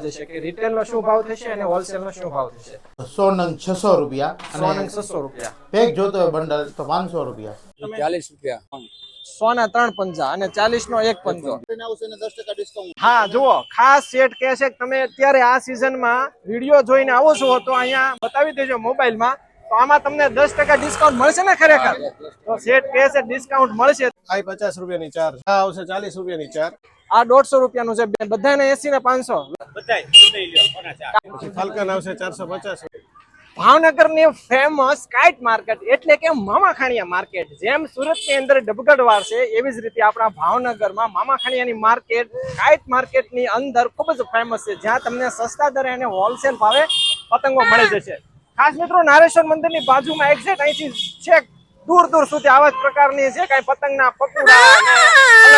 જશે કે રિટેલ નો શું ભાવ થશે અને હોલસેલ નો શું ભાવ થશે? 100 નંગ 600 રૂપિયા 100 નંગ 600 રૂપિયા, પેક જોતો હોય બંડલ તો 500 રૂપિયા, 40 રૂપિયા 100 ના 3 પંજા અને 40 નો 1 પંજો. આવશે ને 10% ડિસ્કાઉન્ટ. હા જુઓ, ખાસ સેટ કહે છે કે તમે અત્યારે આ સિઝનમાં વિડીયો જોઈને આવો છો તો અહીંયા બતાવી દેજો મોબાઈલમાં, તો આમાં તમને 10% ડિસ્કાઉન્ટ મળશે ને ખરેખર? તો સેટ કહે છે ડિસ્કાઉન્ટ મળશે. આ 50 રૂપિયાની ચાર, આ આવશે 40 રૂપિયાની ચાર, આ 150 રૂપિયાનું છે, બધાને 80 ને 500. પછી ફાલ્કન આવશે 450. ભાવનગરની ફેમસ કાઇટ માર્કેટ એટલે કે મામાખાણીયા માર્કેટ, જેમ સુરતની અંદર ડબગડવાડ છે એવી જ રીતે આપણા ભાવનગરમાં મામાખાણીયાની માર્કેટ કાઇટ માર્કેટની અંદર ખૂબ જ ફેમસ છે, જ્યાં તમને સસ્તા દરે અને હોલસેલ ભાવે પતંગો મળી જશે. ખાસ મિત્રો, નારેશ્વર મંદિરની બાજુમાં એક્ઝેક્ટ અહીંથી છેક દૂર દૂર સુધી આવા જ પ્રકારની છે કઈ પતંગના પકુડા અને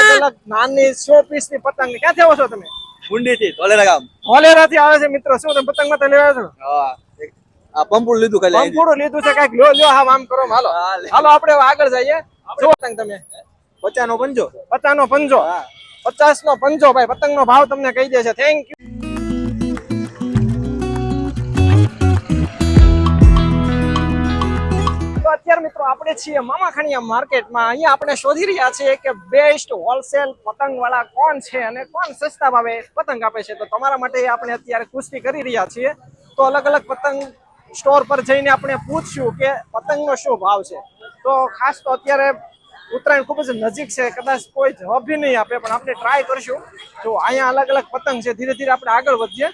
અલગ અલગ નાની 100 પીસની પતંગ. ક્યાંથી આવો છો તમે? ગુંડીથી ધોલેરા ગામ. ધોલેરાથી આવે છે મિત્રો. શું તમે પતંગમાં તો લેવા છો? હા, આ પંપુડ લીધું ખાલી. પંપુડું લીધું છે, કઈક લ્યો લ્યો. હા, આમ કરો. હાલો હાલો આપણે આગળ જઈએ. જો પતંગ તમે 50 નો પંજો, 50 નો પંજો, 50 નો પંજો. ભાઈ પતંગનો ભાવ તમને કહી દે છે. Thank you. અત્યારે મિત્રો આપણે છીએ મામાખાણીયા માર્કેટમાં. અહીંયા આપણે શોધી રહ્યા છીએ કે બેસ્ટ હોલસેલ પતંગ વાળા કોણ છે અને કોણ સસ્તા ભાવે પતંગ આપે છે. તો તમારા માટે આપણે અત્યારે કુસ્તી કરી રહ્યા છીએ. તો અલગ અલગ પતંગ સ્ટોર પર જઈને આપણે પૂછશું કે પતંગનો શું ભાવ છે. તો ખાસ તો અત્યારે ઉત્તરાયણ ખૂબ જ નજીક છે, કદાચ કોઈ જવાબ બી નહીં આપે, પણ આપણે ટ્રાય કરશું. તો અહીંયા અલગ અલગ પતંગ છે, ધીરે ધીરે આપણે આગળ વધીએ.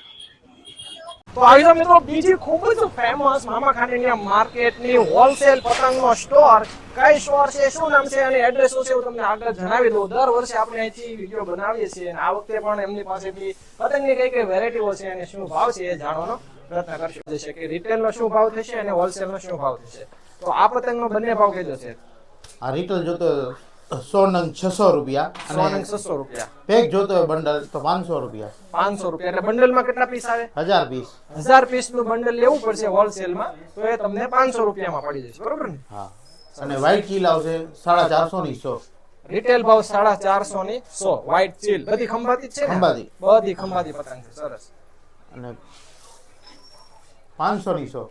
તો આવી મિત્રો બીજી ખૂબ જ ફેમસ મામાખાણીયા માર્કેટની હોલસેલ પતંગનો સ્ટોર. કઈ સ્ટોર છે, શું નામ છે અને એડ્રેસ શું છે હું તમને આગળ જણાવી દઉં. દર વર્ષે આપણે અહીંથી વિડીયો બનાવીએ છીએ અને આ વખતે પણ એમની પાસેથી પતંગની કઈ કઈ વેરાયટીઓ છે અને શું ભાવ છે એ જાણવાનો પ્રયત્ન કરશું. જશે કે રિટેલ નો શું ભાવ થશે અને હોલસેલ નો શું ભાવ થશે. તો આ પતંગનો બંને ભાવ કીધો છે. આ રિટેલ જોતો 100 નંગ 600 રૂપિયા 100 નંગ 600 રૂપિયા, પેક જોતો હોય બંડલ તો 500 રૂપિયા, 500 રૂપિયા. એટલે બંડલમાં કેટલા પીસ આવે? 1000 પીસ. 1000 પીસ નું બંડલ લેવું પડશે હોલસેલમાં, તો એ તમને 500 રૂપિયામાં પડી જશે, બરોબર ને? હા. અને વ્હાઈટ ચીલ આવશે 450 ની 100. રિટેલ ભાવ 450 ની 100. વ્હાઈટ ચીલ બધી ખંભાતી છે ને? ખંભાતી. બધી ખંભાતી પતંગ છે. સરસ. અને 500 ની 100.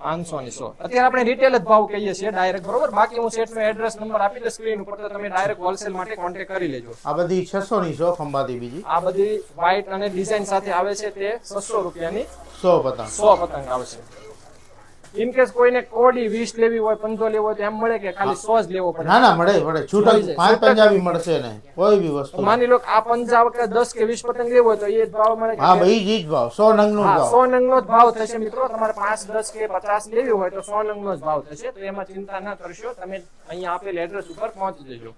500 ની 100. અત્યારે આપણે રિટેલ જ ભાવ કહીએ છીએ ડાયરેક્ટ, બરોબર? બાકી હું સેટ નો એડ્રેસ નંબર આપી દે સ્ક્રીન ઉપર, તો તમે ડાયરેક્ટ હોલસેલ માટે કોન્ટેક્ટ કરી લેજો. આ બધી 600 ની 100 ખંભાતી બીજી. આ બધી વ્હાઈટ અને ડિઝાઇન સાથે આવે છે, તે 600 રૂપિયાની 100 પતંગ. 100 પતંગ આવશે. ઇન કેસ કોઈને કોડી 20 લેવી હોય, પંજો લેવો હોય તો એમ મળે કે ખાલી 100 જ લેવો પડે? ના ના, મળે છૂટક 5 પંજાબી મળશે ને કોઈ બી વસ્તુ. માની લો આ પંજા વખતે 10 કે 20 પતંગ લેવો હોય તો એ જ ભાવ મળે? હા ભાઈ, ઈ જ ભાવ 100 નંગ નો ભાવ. 100 નંગ નો જ ભાવ થશે મિત્રો. તમારે 5, 10 કે 50 લેવી હોય તો 100 નંગ નો જ ભાવ થશે. તો એમાં ચિંતા ના કરશો, તમે અહીંયા આપેલ એડ્રેસ ઉપર પહોંચી જજો.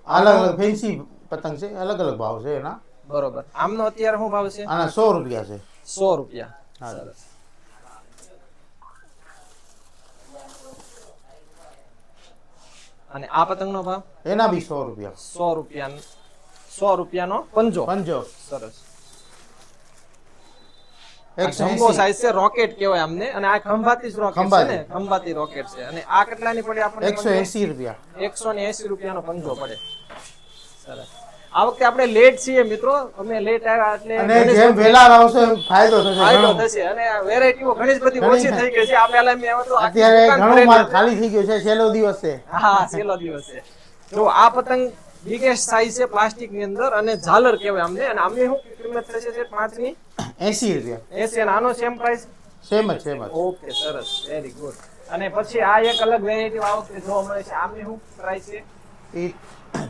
અલગ અલગ ફેન્સી પતંગ છે, અલગ અલગ ભાવ છે એના. બરોબર. આમનો અત્યારે શું ભાવ છે? આના 100 રૂપિયા છે. 100 રૂપિયા. હા. સરસ. અને આ પતંગનો ભાવ? એના બી 100 રૂપિયા. 100 રૂપિયા. 100 રૂપિયાનો પંજો. પંજો. સરસ. એક જમ્બો સાઈઝ છે, રોકેટ કહેવાય આમને. અને આ ખંભાતી જ રોકેટ છે ને? ખંભાતી. ખંભાતી રોકેટ છે. અને આ કેટલાની પડે આપણને? 180 રૂપિયા. 180 રૂપિયાનો પંજો પડે. સરસ. આ વખતે આપણે લેટ છીએ મિત્રો, અમે લેટ આવ્યા એટલે અને જેમ વેલા આવશે એમ ફાયદો થશે ફાયદો ઘણો. થશે. અને વેરાયટીઓ ઘણી જ બધી ઓછી થઈ ગઈ છે. આ પહેલા મેં આવ્યો તો આખી અત્યારે દુકાન ઘણો ભરેલી માલ હતી. ખાલી થઈ ગયો છે, છેલ્લો દિવસ છે. હા, છેલ્લો દિવસ છે. જો આ પતંગ બિગેસ્ટ સાઈઝ છે પ્લાસ્ટિક ની અંદર, અને ઝાલર કહેવાય અમને. અને આમને શું કિંમત થશે છે? 5 ની 80 રૂપિયા. 80. અને આનો સેમ પ્રાઇસ? સેમ જ સેમ જ. ઓકે, સરસ, વેરી ગુડ. અને પછી આ એક અલગ વેરાયટી આ વખતે જોવા મળે છે. આમની શું પ્રાઇસ છે? ઈ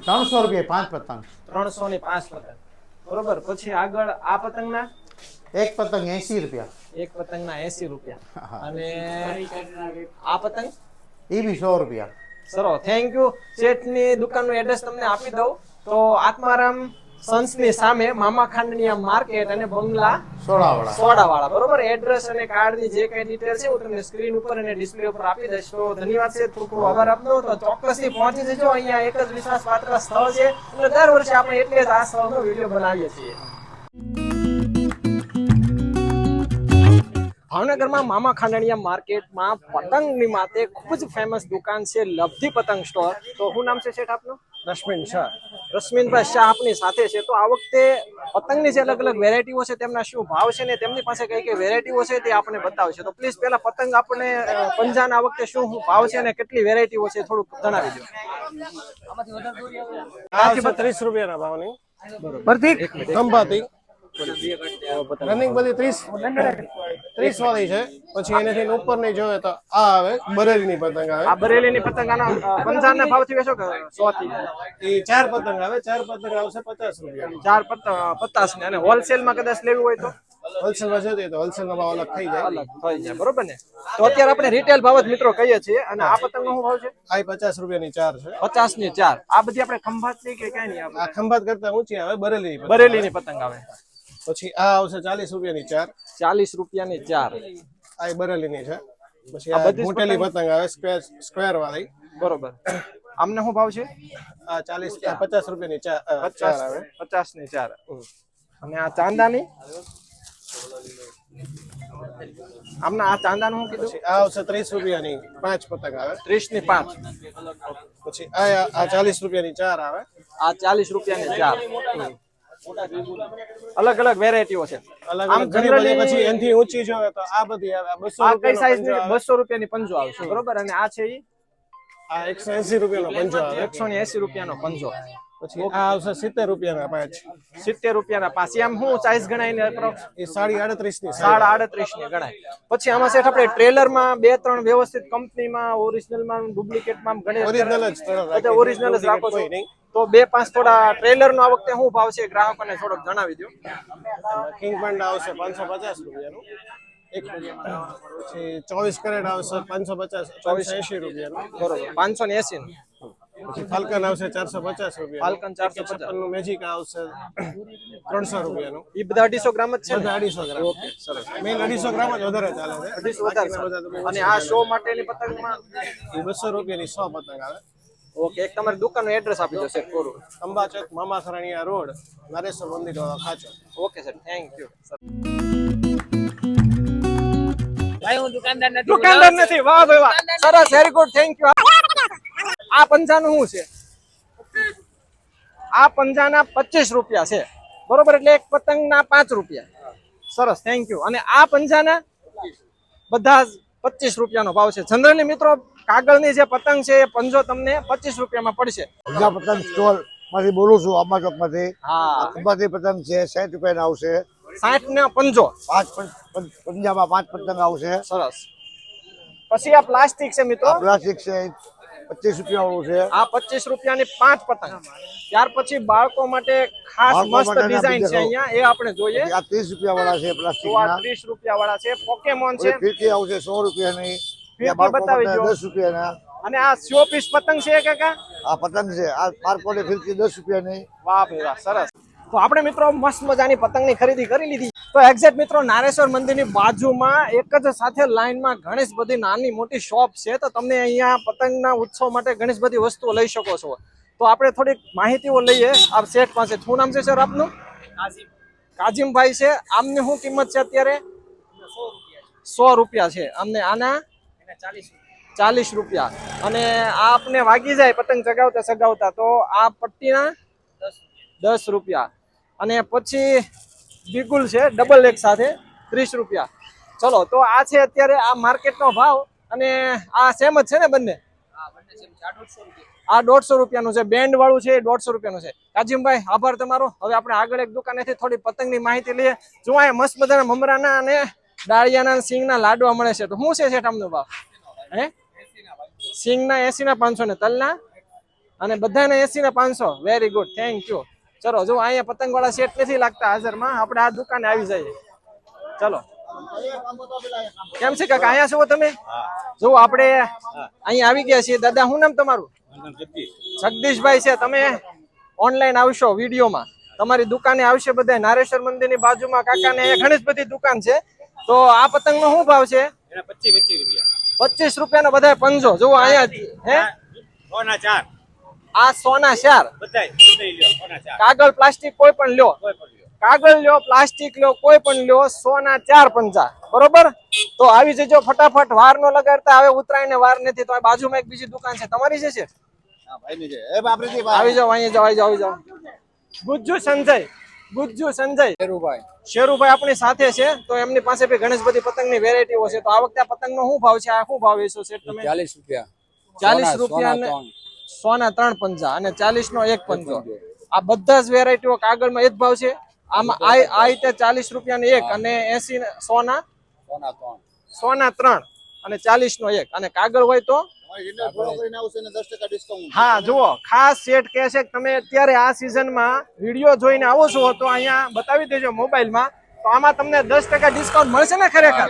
300 રૂપિયા 5 પતંગ. 300 ની 5 પતંગ, બરોબર. પછી આગળ આ પતંગના? એક પતંગ 80 રૂપિયા. એક પતંગના 80 રૂપિયા. હા. અને આ પતંગ? ઈ બી 100 રૂપિયા. સરો, થેન્ક યુ. શેઠની દુકાનનું એડ્રેસ તમને આપી દઉં. તો આત્મારામ સન્સની સામે મામાખાંડની માર્કેટ અને બંગલા સોડાવાળા, બરોબર? એડ્રેસ અને કાર્ડની જે કઈ ડિટેલ છે હું તમને સ્ક્રીન ઉપર અને ડિસ્પ્લે ઉપર આપી દઈશ. તો ધન્યવાદ છે, ખૂબ ખૂબ આભાર આપનો. તો ચોક્કસથી પહોંચી જજો. અહીંયા એક જ વિશ્વાસપાત્ર સ્થળ છે અને દર વર્ષે આપણે એટલે જ આ સ્થળનો વિડીયો બનાવીએ છીએ. ભાવનગરમાં મામાખાંડણીયા માર્કેટમાં પતંગની માટે ખૂબ જ ફેમસ દુકાન છે લવધી પતંગ સ્ટોર. તો શું નામ છે શેઠ આપનું? રશ્મિન શાહ. રશ્મિનભાઈ શાહ આપની સાથે છે. તો આ વખતે પતંગની જે અલગ અલગ વેરાયટીઓ છે તેમના શું ભાવ છે ને તેમની પાસે કઈ કઈ વેરાયટીઓ છે તે આપણને બતાવશે. તો પ્લીઝ પેલા પતંગ આપણને પંજાના આ વખતે શું ભાવ છે અને કેટલી વેરાયટીઓ છે થોડુંક જણાવી દો. આ આવશે 30 રૂપિયાના ભાવની ખંભાતી રનિંગ બધી 30 વાળી છે. પછી એનાથી ઉપરની જોઈએ તો આ આવે બરેલીની પતંગ આવે. આ બરેલીની પતંગ આના પંજાના ભાવથી વેચો કે 100 થી? એ 4 પતંગ આવે. 4 પતંગ આવશે 50 રૂપિયા. 4 50 ને. અને હોલસેલમાં કદાચ લેવું હોય તો હોલસેલમાં જઈએ તો હોલસેલનો ભાવ અલગ થઈ જાય. અલગ થઈ જાય, બરોબર ને? તો અત્યારે આપણે રિટેલ ભાવ જ મિત્રો કહીએ છીએ. અને આ પતંગનો શું ભાવ છે? આ 50 રૂપિયાની 4 છે. 50 ની 4. આ બધી આપણે ખંભાતની કે કઈ નહીં? આ ખંભાત કરતા ઊંચી આવે બરેલીની પતંગ. બરેલીની પતંગ આવે. પછી આ આવશે 40 રૂપિયાની 4. 40 રૂપિયાની 4. આ બરેલીની છે. પછી આ આ બધી જ મોટેલી પતંગ આવે સ્ક્વેર વાળી. બરોબર. આમને શું ભાવ છે? આ 50 રૂપિયાની 4 આવે. 50 ની 4. અને આ ચાંદાની આમના આ ચાંદાનું શું કીધું? પછી આ આવશે 30 રૂપિયાની 5 પતંગ આવે. 30 ની 5. પછી આ 40 રૂપિયાની 4 આવે. આ 40 રૂપિયાની 4. અલગ અલગ વેરાયટીઓ છે. અલગ આમ અલગ ઘણી બધી. generally પછી એનથી ઊંચી જોઈએ તો આ બધી આવે. આ 200 આ કઈ સાઈઝ ની? રૂપિયાનો પંજો આવે. 200 રૂપિયાની પંજો આવશે, બરોબર. અને આ છે ઈ આ 180 રૂપિયાનો પંજો આવે. 180 રૂપિયાનો પંજો. પછી આ આવશે 70 રૂપિયાના 5. 70 રૂપિયાના 5. આમ શું સાઈઝ ગણાય ને? અપ્રોક્સ એ 38.5 ની 38 ની ગણાય. પછી આમાં સેઠ આપણે ટ્રેલરમાં 2-3 વ્યવસ્થિત કંપનીમાં ઓરિજિનલમાં ડુપ્લિકેટમાં ગણેશ ઓરિજિનલ જ ઓરિજિનલ જ રાખો છો. તો 2-5 થોડા ટ્રેલર નો આ વખતે શું ભાવ છે ગ્રાહકોને થોડોક જણાવી દો. કિંગ પાંડા આવશે 550 રૂપિયાનું. પછી 24 કેરેટ આવશે 550 480 રૂપિયાનું. બરોબર. 580 નું. પછી ફાલ્કન આવશે 450 રૂપિયા. ફાલ્કન 450 નું મેજિક આવશે 300 રૂપિયાનું. એ બધા 250 ગ્રામ જ છે ને? બધા 250 ગ્રામ. ઓકે, સરસ. મેઇન 250 ગ્રામ જ વધારે ચાલે છે. 250 વધારે છે. અને આ શો માટેની પતંગમાં એ 200 રૂપિયાની 100 પતંગ આવે. ઓકે. એક તમારી દુકાનનું એડ્રેસ આપી દો સેટ પૂરું. અંબાચક મામા સરાણીયા રોડ નરેશ્વર મંદિર વાળા ખાચો. Okay sir, thank you. ભાઈ હું દુકાનદાર નથી. દુકાનદાર નથી? વાહ ભાઈ વાહ, સરસ, વેરી ગુડ, થેન્ક યુ. આ પંજાનું શું છે? આ પંજાના 25 રૂપિયા છે, બરોબર. એટલે એક પતંગના 5 રૂપિયા. સરસ, થેન્ક યુ. અને આ પંજાના બધા જ 25 રૂપિયાનો ભાવ છે. જનરલી મિત્રો કાગળની જે પતંગ છે એ પંજો તમને 25 રૂપિયામાં પડશે. બીજા પતંગ સ્ટોલ માંથી બોલું છું, અંબાચોક માંથી. હા, ખંભાતી પતંગ છે 60 રૂપિયાના આવશે. 60 ને પંજો. 5 પંજામાં 5 પતંગ આવશે. સરસ. પછી આ પ્લાસ્ટિક છે મિત્રો, પ્લાસ્ટિક છે 25 રૂપિયા વાળું છે. આ 25 રૂપિયાની 5 પતંગ. ત્યાર પછી બાળકો માટે ખાસ બાળકો મસ્ત માટેના ડિઝાઇન છે બીજા અહીંયા, એ આપણે જોઈએ. આ 30 રૂપિયા વાળા છે તો પ્લાસ્ટિક આ ના. 30 રૂપિયા વાળા છે. પોકેમોન છે. ફીરકી આવશે 100 રૂપિયાની. ફીરકી બાળકો બતાવી માટે દો. 10 રૂપિયાના. અને આ શો પીસ પતંગ છે કાકા? આ પતંગ છે આ પારકોડે ફીરકી 10 રૂપિયાની. વાહ ભાઈ વાહ, સરસ. તો આપણે મિત્રો મસ્ત મજાની પતંગની ખરીદી કરી લીધી. તો એક્ઝેક્ટ મિત્રો નારેશ્વર મંદિરની બાજુમાં એક જ સાથે લાઈનમાં ઘણી બધી નાની મોટી શોપ છે. તો તમને અહીંયા પતંગના ઉત્સવ માટે ઘણી બધી વસ્તુઓ લઈ શકો છો. તો આપણે થોડીક માહિતીઓ લઈએ આ શેઠ પાસે. શું નામ છે સર આપનું? કાજીમભાઈ છે. આમની શું કિંમત છે અત્યારે? 100 રૂપિયા છે. આમને આના 40 રૂપિયા. અને આ આપને વાગી જાય પતંગ ચગાવતા તો આ પટ્ટીના 10 રૂપિયા. અને પછી બિગુલ છે ડબલ એક સાથે 30 રૂપિયા. ચલો, તો આ છે અત્યારે આ માર્કેટનો ભાવ. અને આ સેમ જ છે ને બંને? આ 150 રૂપિયાનું છે. બેન્ડ વાળું છે એ 150 રૂપિયાનું છે. કાજીમભાઈ આભાર તમારો. હવે આપણે આગળ એક દુકાનેથી થોડી પતંગની માહિતી લઈએ. જો અહીંયા મસ્ત મજાના મમરાના અને ડાળિયાના સિંગના લાડવા મળે છે. તો શું છે શેઠ આમનો ભાવ? હે, સિંગના 80 ના 500 ને તલના અને બધાના 80 ના 500. Very good, thank you. ચલો, જો અહીંયા પતંગ વાળા સેટ નથી લાગતા હાજરમાં, આપણે આ દુકાને આવી જઈએ. ચલો, કેમ છે કાકા? અહીંયા છો તમે? જો આપણે અહીંયા આવી ગયા છીએ. દાદા શું નામ તમારું? જગદીશભાઈ છે. તમે ઓનલાઈન આવશો વિડીયોમાં, તમારી દુકાને આવશે બધા. નારેશ્વર મંદિરની બાજુમાં કાકાને અહીંયા ઘણી જ બધી દુકાન છે. તો આ પતંગનો શું ભાવ છે? 25 રૂપિયાનો બધા પંજો. જો અહીંયા હે આ સોના 4. કાગળ પ્લાસ્ટિક કોઈ પણ લ્યો, કાગળ લ્યો, પ્લાસ્ટિક લ્યો, કોઈ પણ લ્યો, સોના 4 પંજા. બરોબર. તો આવી જજો ફટાફટ, વાર નો લગાડતા. હવે ઉતરાયણ ને વાર નથી. તો આ બાજુમાં એક બીજી દુકાન છે તમારી છે. આવી જાઓ, આવી જાઓ, આવી જાઓ. ગુજ્જુ સંજય શેરુભાઈ આપણી સાથે છે. તો એમની પાસે બી ઘણી બધી પતંગની વેરાયટીઓ છે. તો આ વખતે આ પતંગનો શું ભાવ છે? આ શું ભાવ વેચો છે તમે? 40 રૂપિયા 40 રૂપિયા ને 100 ના 3 પંજા અને 40 નો 1 પંજો. આ બધા જ વેરાયટીઓ કાગળમાં એ જ ભાવ છે. આમાં આ રીતે 40 રૂપિયા ને 1 અને 80 100 ના 3 અને 40 નો 1 અને કાગળ હોય તો હા જુઓ, ખાસ શેઠ કહે છે કે તમે અત્યારે આ સિઝનમાં વિડીયો જોઈને આવો છો તો અહીંયા બતાવી દેજો મોબાઈલમાં, તો આમાં તમને 10% ડિસ્કાઉન્ટ મળશે ને ખરેખર?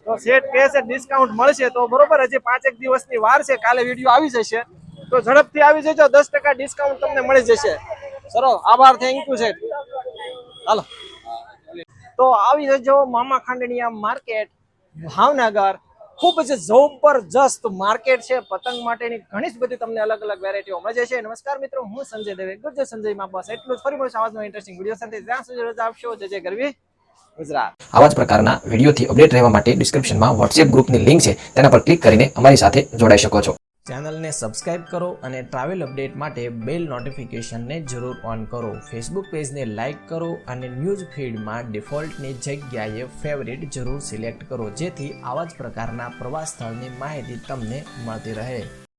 તો શેઠ કહે છે ડિસ્કાઉન્ટ મળશે. તો બરોબર, હજી 5-1 દિવસની વાર છે, કાલે વિડીયો આવી જશે તો ઝડપથી આવી જજો. 10% ડિસ્કાઉન્ટ તમને મળી જશે. ચલો, આભાર, થેન્ક યુ શેઠ. હાલો, તો આવી જજો મામા ખાંડણીયા માર્કેટ ભાવનગર. ખૂબ જ જબરજસ્ત માર્કેટ છે પતંગ માટેની. ઘણી જ બધી તમને અલગ અલગ વેરાયટીઓ મળી જશે. નમસ્કાર મિત્રો, હું સંજય દવે, ગુજ્જર સંજયમાં બસ એટલું જ. ફરી મળીશું આવા જ ઇન્ટરેસ્ટિંગ વિડીયો સાથે. ત્યાં સુધી રજા આપશો. જય ગરવી ગુજરાત. આવા જ પ્રકારના વિડીયોથી અપડેટ રહેવા માટે ડિસ્ક્રિપ્શનમાં વોટ્સએપ ગ્રુપની લિંક છે, તેના પર ક્લિક કરીને અમારી સાથે જોડાઈ શકો છો. ચેનલને સબસ્ક્રાઇબ કરો અને ટ્રાવેલ અપડેટ માટે બેલ નોટિફિકેશનને જરૂર ઓન કરો. ફેસબુક પેજને લાઇક કરો અને ન્યૂઝ ફીડમાં ડિફોલ્ટની જગ્યાએ ફેવરિટ જરૂર સિલેક્ટ કરો, જેથી આવા જ પ્રકારના પ્રવાસ સ્થળની માહિતી તમને મળતી રહે.